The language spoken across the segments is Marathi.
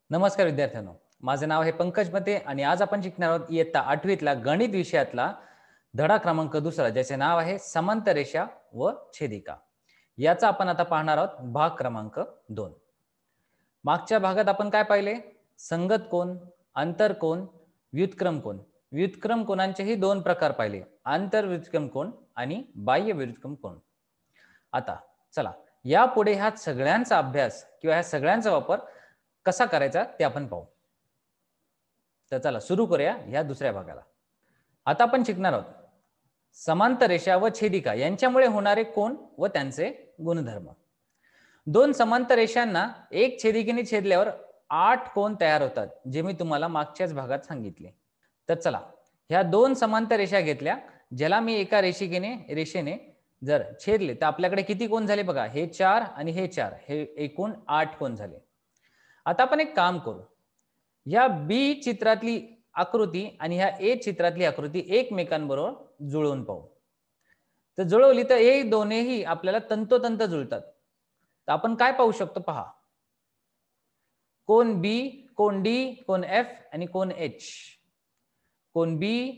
नमस्कार विद्यार्थ्यांनो, माझे नाव आहे पंकज मते आणि आज आपण शिकणार आहोत इयत्ता 8वीतला गणित विषयातला धडा क्रमांक 2 ज्याचे नाव आहे समांतर रेषा व छेदिका. याचा आपण आता पाहणार आहोत भाग क्रमांक 2. मागच्या भागात आपण काय पाहिले? संगत कोन, अंतर कोन, व्युत्क्रम कोन. व्युत्क्रम कोनांचेही दोन प्रकार पाहिले, आंतर व्युत्क्रम कोन आणि बाह्य व्युत्क्रम कोन. आता चला यापुढे ह्या सगळ्यांचा अभ्यास किंवा ह्या सगळ्यांचा वापर कसा करायचा ते आपण पाहू. तर चला सुरू करूया या दुसऱ्या भागाला. आता आपण शिकणार आहोत समांतर रेषा व छेदिका यांच्यामुळे होणारे कोन व त्यांचे गुणधर्म. दोन समांतर रेषांना एक छेदिकेने छेदल्यावर 8 कोन तयार होतात, जे मी तुम्हाला मागच्याच भागात सांगितले. तर चला ह्या दोन समांतर रेषा घेतल्या, ज्याला मी एका रेषेने जर छेदले तर आपल्याकडे किती कोन झाले बघा. हे 4 आणि हे 4, हे एकूण 8 कोन झाले. आता आपण एक काम करू, या बी चित्रातली आकृती आणि ह्या ए चित्रातली आकृती एकमेकांबरोबर जुळवून पाहू. तर जुळवली तर हे दोन्हीही आपल्याला तंतोतंत जुळतात. तर आपण काय पाहू शकतो पहा. कोन बी, कोन डी, कोन एफ आणि कोन एच. कोन बी,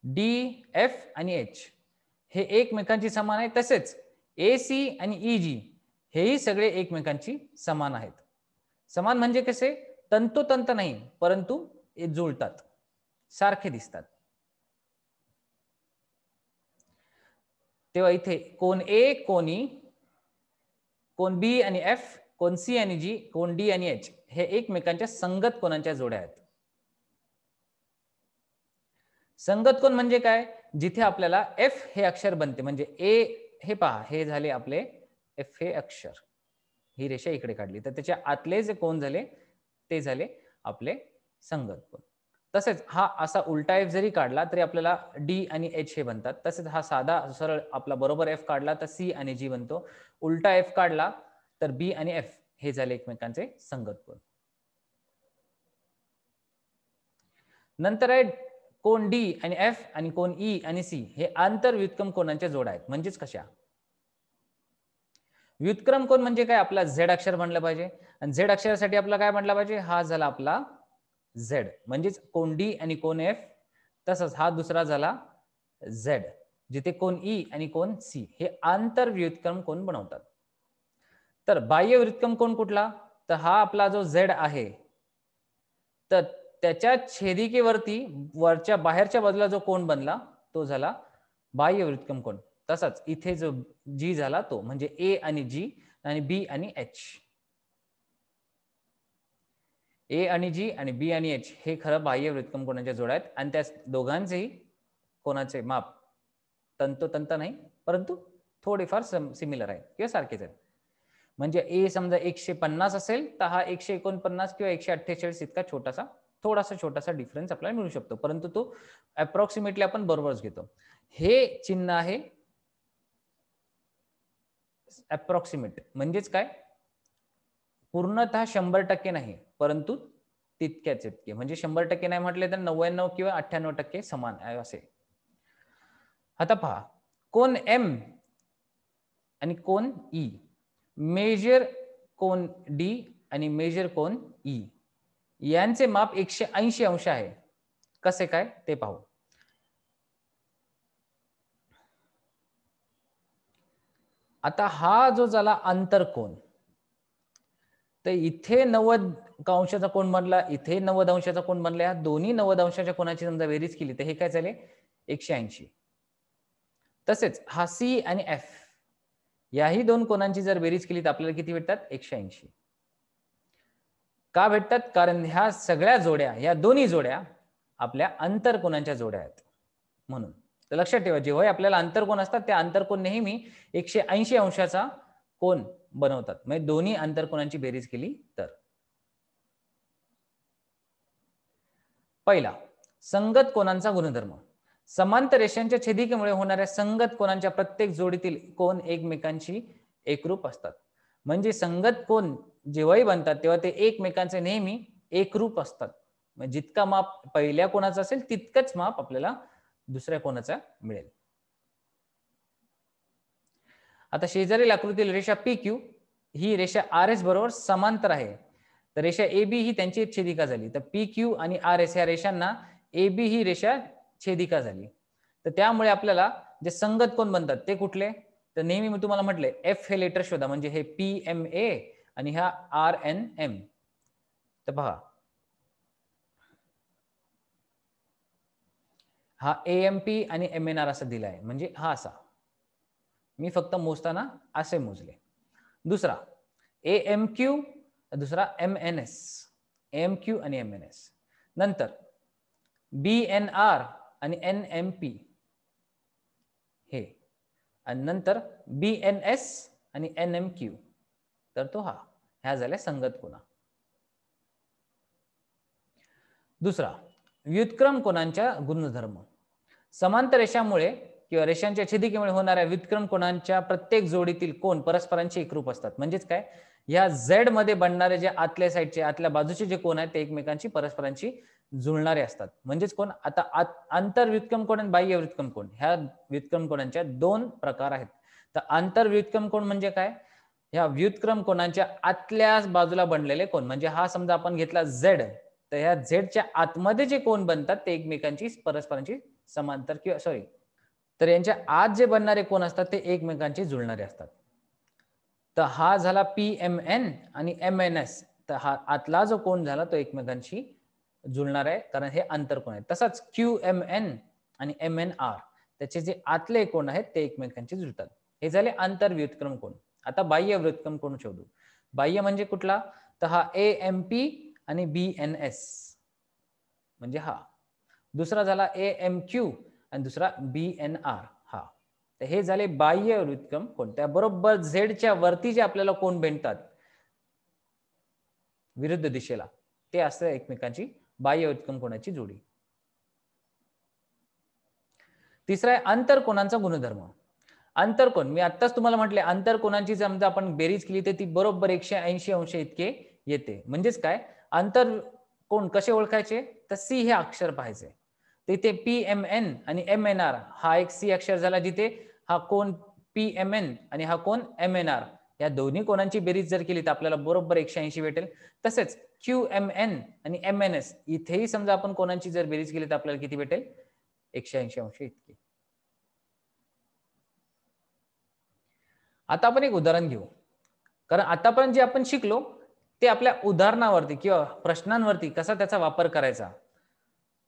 डी, एफ आणि एच हे एकमेकांची समान आहेत. तसेच ए सी आणि ई जी हेही सगळे एकमेकांची समान आहेत. समान म्हणजे कसे? तंतोतंत नाही, परंतु जुळतात, सारखे दिसतात. तेव्हा इथे कोन ए, कोन ई, कोन बी आणि एफ, कोन सी आणि जी, कोन डी आणि एच हे एकमेकांच्या संगत कोनांच्या जोड्या आहेत. संगत कोन म्हणजे काय? जिथे आपल्याला एफ हे अक्षर बनते, म्हणजे ए हे पहा, हे झाले आपले एफ हे अक्षर. ही रेषा इकडे काढली तर त्याच्या आतले जे कोन झाले ते झाले आपले संगत कोन. तसेच हा असा उलटा एफ जरी काढला तरी आपल्याला डी आणि एच हे बनतात. तसेच हा साधा सरळ आपला बरोबर एफ काढला तर सी आणि जी बनतो. उलटा एफ काढला तर बी आणि एफ हे झाले एकमेकांचे संगत कोन. नंतर आहे कोन डी आणि एफ आणि कोन ई आणि सी हे आंतर व्युत्क्रम कोनांच्या जोड्या आहेत. म्हणजेच कशा? व्युत्क्रम कोन म्हणजे काय? आपला झेड अक्षर बनलं पाहिजे आणि झेड अक्षरासाठी आपला काय बनला पाहिजे? हा झाला आपला झेड, म्हणजेच कोन डी आणि कोन एफ. तसंच हा दुसरा झाला झेड, जिथे कोन ई आणि कोन सी हे आंतर व्युत्क्रम कोन बनवतात. तर बाह्य व्युत्क्रम कोन कुठला? तर हा आपला जो झेड आहे, तर त्याच्या छेदिकेवरती वरच्या बाहेरच्या बाजूला जो कोन बनला तो झाला बाह्य व्युत्क्रम कोन. तसाच इथे जो जी झाला तो म्हणजे ए आणि जी आणि बी आणि एच. ए आणि जी आणि बी आणि एच हे खरं बाह्य व्युत्क्रम कोनाच्या जोड्या आहेत आणि त्या दोघांचेही कोनाचे माप तंतोतंत नाही, परंतु थोडेफार सिमिलर आहेत किंवा सारखेच आहेत. म्हणजे ए समजा 150 असेल तर हा 149 किंवा 148 इतका थोडासा डिफरन्स आपल्याला मिळू शकतो, परंतु तो अप्रॉक्सिमेटली आपण बरोबरच घेतो. हे चिन्ह आहे अप्रॉक्सिमेट, म्हणजेच काय? पूर्णतः 100% नाही, परंतु तितक्याच इतके. म्हणजे 100% नाही म्हटले तर 99 किंवा 98% समान आहे असे. आता पहा, कोन एम आणि कोन ई, मेजर कोन डी आणि मेजर कोन ई यांचे माप 180 अंश आहे. कसे काय ते पाहू. आता हा जो झाला आंतरकोन, तर इथे 90 अंशाचा कोन बनला, इथे 90 अंशाचा कोन बनला. या दोन्ही 90 अंशाच्या कोनाची समजा बेरीज केली तर हे काय झाले? 180. तसेच हा सी आणि एफ याही दोन कोनांची जर बेरीज केली तर आपल्याला किती भेटतात? 180. का भेटतात? कारण ह्या सगळ्या जोड्या, या दोन्ही जोड्या आपल्या आंतरकोनांच्या जोड्या आहेत म्हणून. तर लक्षात ठेवा, जेव्हा आपल्याला आंतरकोन असतात त्या आंतरकोन नेहमी 180 अंशाचा कोन बनवतात. म्हणजे दोन्ही आंतरकोनांची बेरीज केली तर. पहिला, संगत कोनांचा गुणधर्म. समांतर रेषांच्या छेदिकेमुळे होणाऱ्या संगत कोनांच्या प्रत्येक जोडीतील कोन एकमेकांशी एकरूप असतात. म्हणजे संगत कोन जेव्हाही बनतात तेव्हा ते एकमेकांचे नेहमी एकरूप असतात. म्हणजे जितका माप पहिल्या कोनाचा असेल तितकंच माप आपल्याला दुसऱ्या कोनाचा मिळेल. आता शेजारील आकृतीतील रेषा पी क्यू ही रेषा आर एस बरोबर समांतर आहे. तर रेषा ए बी ही त्यांची एक छेदिका झाली. तर पी क्यू आणि आर एस या रेषांना ए बी ही रेषा छेदिका झाली. तर त्यामुळे आपल्याला जे संगत कोण बनतात ते कुठले? तर नेहमी मी तुम्हाला म्हटले एफ हे लेटर शोधा, म्हणजे हे पी एम ए आणि हा आर एन एम. तर पहा, हा एएमपी आणि एमएनआर असा दिला आहे, म्हणजे हा असा. मी फक्त मोजताना असे मोजले. दुसरा एएमक्यू, दुसरा एमएनएस. एएमक्यू आणि एमएनएस. नंतर बीएनआर आणि एनएमपी हे, आणि नंतर बीएनएस आणि एनएमक्यू. तर तो हा, ह्या झाल्या संगत कोना. दुसरा व्युत्क्रम कोनांच्या गुणधर्म. समांतर रेषांमुळे किंवा रेषांच्या छेदिकेमुळे होणाऱ्या व्युत्क्रम कोनांच्या प्रत्येक जोडीतील कोन परस्परांशी एकरूप असतात. म्हणजेच काय, या झेड मध्ये बनणारे जे आतल्या साईडचे, आतल्या बाजूचे जे कोन आहेत ते एकमेकांशी परस्परांशी जुळणारे असतात. म्हणजेच कोण, आता आंतर व्युत्क्रम कोन आणि बाह्य व्युत्क्रम कोन, ह्या व्युत्क्रम कोनांच्या दोन प्रकार आहेत. तर आंतर व्युत्क्रम कोन म्हणजे काय, ह्या व्युत्क्रम कोनांच्या आतल्या बाजूला बनलेले कोन. म्हणजे हा समजा आपण घेतला झेड, तर ह्या झेडच्या आतमध्ये जे कोन बनतात ते एकमेकांची परस्परांशी समांतर किंवा सॉरी, तर यांच्या आत जे बनणारे कोन असतात ते एकमेकांशी जुळणारे असतात. तर हा झाला पीएमएन आणि एमएनएस. तर हा आतला जो कोन झाला तो एकमेकांशी जुळणार आहे, कारण हे आंतरकोन आहे. तसाच क्यूएमएन आणि एमएनआर, त्याचे जे आतले कोन आहेत ते एकमेकांशी जुळतात. हे झाले आंतर व्युत्क्रम कोन. आता बाह्य व्युत्क्रम कोन शोधू. बाह्य म्हणजे कुठला, तर हा एएमपी आणि बीएनएस, म्हणजे हा. दुसरा झाला एएमक्यू आणि दुसरा बीएनआर, हा. तर हे झाले बाह्य व्युत्क्रम कोन. त्याबरोबर झेडच्या वरती जे आपल्याला कोन बनतात विरुद्ध दिशेला, ते असतं एकमेकांची बाह्य व्युत्क्रम कोनाची जोडी. तिसरा आहे आंतरकोनांचा गुणधर्म. आंतरकोन, मी आत्ताच तुम्हाला म्हटले, आंतरकोनांची समजा आपण बेरीज केली तर ती बरोबर 180 अंश इतके येते. म्हणजेच काय, आंतरकोन कसे ओळखायचे, तर सी हे अक्षर पाहायचे. तिथे पीएमएन आणि एमएनआर हा एक सी अक्षर झाला, जिथे हा कोन पीएमएन आणि हा कोन एमएनआर, या दोन्ही कोनांची बेरीज जर केली तर आपल्याला बरोबर 180 भेटेल. तसेच क्यूएमएन आणि एमएनएस इथेही समजा आपण कोनांची जर बेरीज केली तर आपल्याला किती भेटेल, 180 अंश इतकी. आता आपण एक उदाहरण घेऊ, कारण आतापर्यंत जे आपण शिकलो ते आपल्या उदाहरणावरती किंवा प्रश्नांवरती कसा त्याचा वापर करायचा,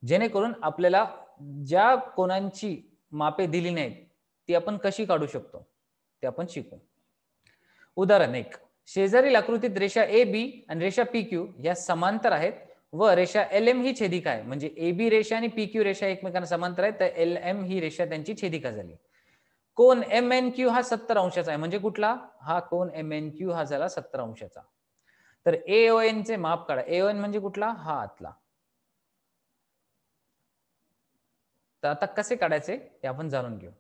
जेणेकरून आपल्याला ज्या कोनांची मापे दिली नाहीत ती आपण कशी काढू शकतो ते आपण शिकू. उदाहरण 1, शेजारील आकृतीत रेषा ए बी आणि रेषा पी क्यू या समांतर आहेत व रेषा एल एम ही छेदिका आहे. म्हणजे ए बी रेषा आणि पी क्यू रेषा एकमेकांना समांतर आहेत, तर एल एम ही रेषा त्यांची छेदिका झाली. कोन एम एन क्यू हा 70 अंशाचा आहे. म्हणजे कुठला, हा कोन एम एन क्यू हा झाला 70 अंशाचा. तर एओएन चे माप काढा. एओएन म्हणजे कुठला, हा आतला. तर आता कसे काढायचे ते आपण जाणून घेऊ.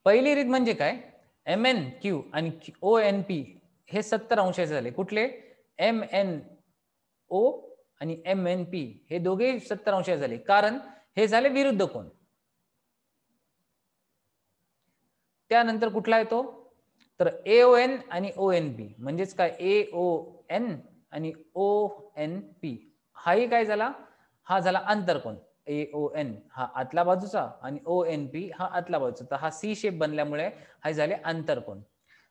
पहिली रीत म्हणजे काय, एम एन क्यू आणि ओ एन पी हे 70 अंशाचे झाले. कुठले, एम एन ओ आणि एम एन पी हे दोघे 70 अंशाचे झाले, कारण हे झाले विरुद्ध कोन. त्यानंतर कुठला येतो, तर एओएन आणि ओ एन पी म्हणजेच काय, एओएन आणि ओ एन पी हाही काय झाला, हा झाला आंतरकोन. एओएन हा आतला बाजूचा आणि ओ एन पी हा आतला बाजूचा. तर हा सी शेप बनल्यामुळे हा झाले आंतरकोन.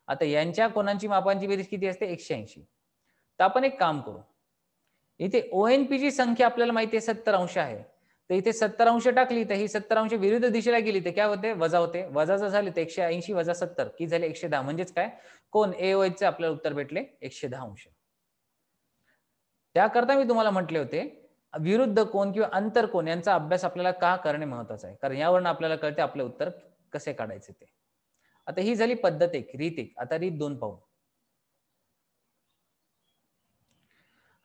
आता यांच्या कोनांची मापांची बेरीज किती असते, 180. तर आपण एक काम करू, इथे ओ एन पी ची संख्या आपल्याला माहिती आहे 70 अंश आहे. तर इथे 70 अंश टाकली तर ही 70 अंश विरुद्ध दिशेला गेली तर काय होते, वजा होते. वजा जर झाले तर 180 वजा 70 की झाले 110. म्हणजेच काय, कोन एओएच चे आपल्याला उत्तर भेटले 110 अंश. त्याकरता मी तुम्हाला म्हटले होते, विरुद्ध कोन किंवा अंतरकोन यांचा अभ्यास आपल्याला का करणे महत्वाचं आहे, कारण यावरून आपल्याला कळते आपले उत्तर कसे काढायचे ते. आता ही झाली पद्धत 1, रीत 1. आता रीत 2 पाहू.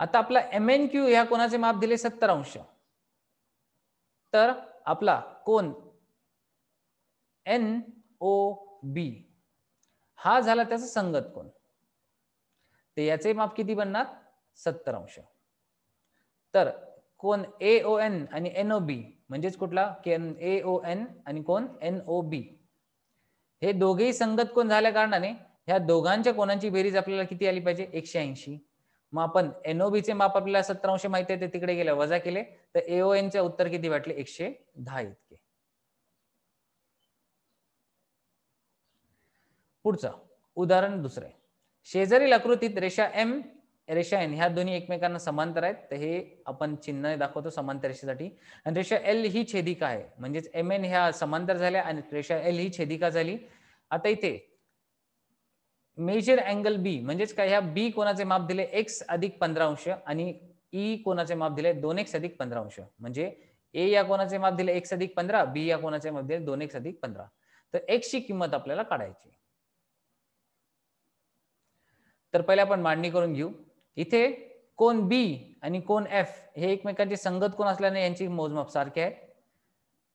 आता आपला एम एन क्यू ह्या कोनाचे माप दिले 70 अंश. तर आपला कोन एन ओ बी हा झाला त्याचा संगत कोन. ते याचे माप किती बनणार, 70 अंश. तर कोन एओएन आणि एनओबी म्हणजेच कुठला, एओएन आणि कोन एनओबी हे दोघेही संगत कोन झाल्या कारणाने ह्या दोघांच्या कोनांची बेरीज आपल्याला किती आली पाहिजे? 180. मग आपण NOB चे माप आपल्याला 70 अंश माहिती आहे, ते तिकडे गेले वजा केले, तर AON चे उत्तर किती भेटले? 110 इतके. पुढचं उदाहरण दुसरे. शेजारील आकृतीत रेषा M, रेषा N ह्या दोन्ही एकमेकांना समांतर आहेत. तर हे आपण चिन्ह दाखवतो समांतर रेषेसाठी. आणि रेषा L ही छेदिका आहे. म्हणजेच MN ह्या समांतर झाल्या आणि रेषा L ही छेदिका झाली. आता इथे मेजर अँगल बी म्हणजेच काय, ह्या बी कोणाचे माप दिले? x अधिक 15 अंश आणि ई कोणाचे माप दिले? 2x अधिक 15 अंश. म्हणजे ए या कोणाचे माप दिले? x अधिक 15, बी या कोणाचे माप दिले? 2x अधिक 15. तर x ची किंमत आपल्याला काढायची. तर पहिले आपण मांडणी करून घेऊ. इथे कोन बी आणि कोन एफ हे एकमेकांचे संगत कोन असल्याने यांची मोजमाप सारखे आहेत.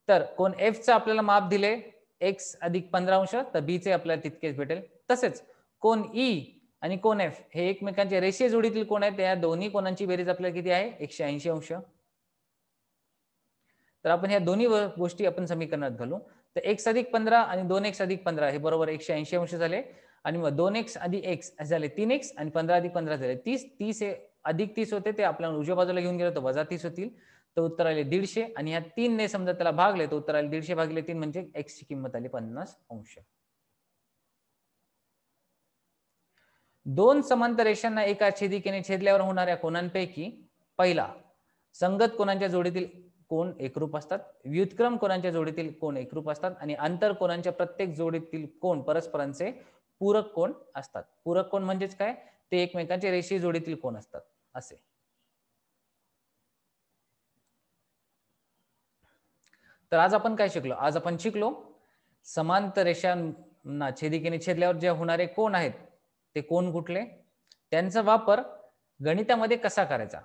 तर कोन एफ चं आपल्याला माप दिले x अधिक 15 अंश, तर बी चे आपल्याला तितकेच भेटेल. तसेच कोन ई आणि कोन एफ हे एकमेकांचे रेषीय जोडीतील कोन आहेत. या दोन्ही कोनांची बेरीज आपल्याला किती आहे? 180 अंश. तर आपण ह्या दोन्ही गोष्टी आपण समीकरणात घालू. तर x अधिक 15 आणि 2x अधिक 15 हे बरोबर 180 अंश झाले. आणि मग 2x अधिक x झाले 3x आणि 15 अधिक 15 झाले 30. 30 हे अधिक 30 होते, ते आपल्याला उजव्या बाजूला घेऊन गेलो तर वजा 30 होतील. तर उत्तर आले 150. आणि ह्या 3 ने समजा त्याला भागले तर उत्तर आले 150 भागिले 3 म्हणजे x ची किंमत आली 50 अंश. दोन समांतर रेषांना एका छेदिकेने छेदल्यावर होणाऱ्या कोनांपैकी पहिला संगत कोनांच्या जोडीतील कोन एकरूप असतात, व्युत्क्रम कोनांच्या जोडीतील कोन एकरूप असतात आणि आंतर कोनांच्या प्रत्येक जोडीतील कोन परस्परांचे पूरक कोन असतात. पूरक कोन म्हणजेच काय? ते एकमेकांचे रेषीय जोडीतील कोन असतात असे. तर आज आपण काय शिकलो? आज आपण शिकलो समांतर रेषांना छेदिकेने छेदल्यावर जे होणारे कोन आहेत ते कोन कुठले, त्यांचा वापर गणितामध्ये कसा करायचा.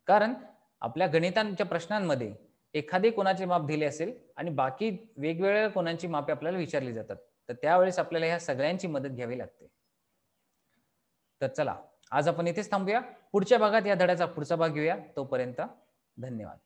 कारण आपल्या गणितांच्या प्रश्नांमध्ये एखादे कोनाचे माप दिले असेल आणि बाकी वेगवेगळ्या कोनांची मापे आपल्याला विचारली जातात, तर त्यावेळेस आपल्याला ह्या सगळ्यांची मदत घ्यावी लागते. तर चला आज आपण इथेच थांबूया. पुढच्या भागात या धड्याचा पुढचा भाग घेऊया. तोपर्यंत धन्यवाद.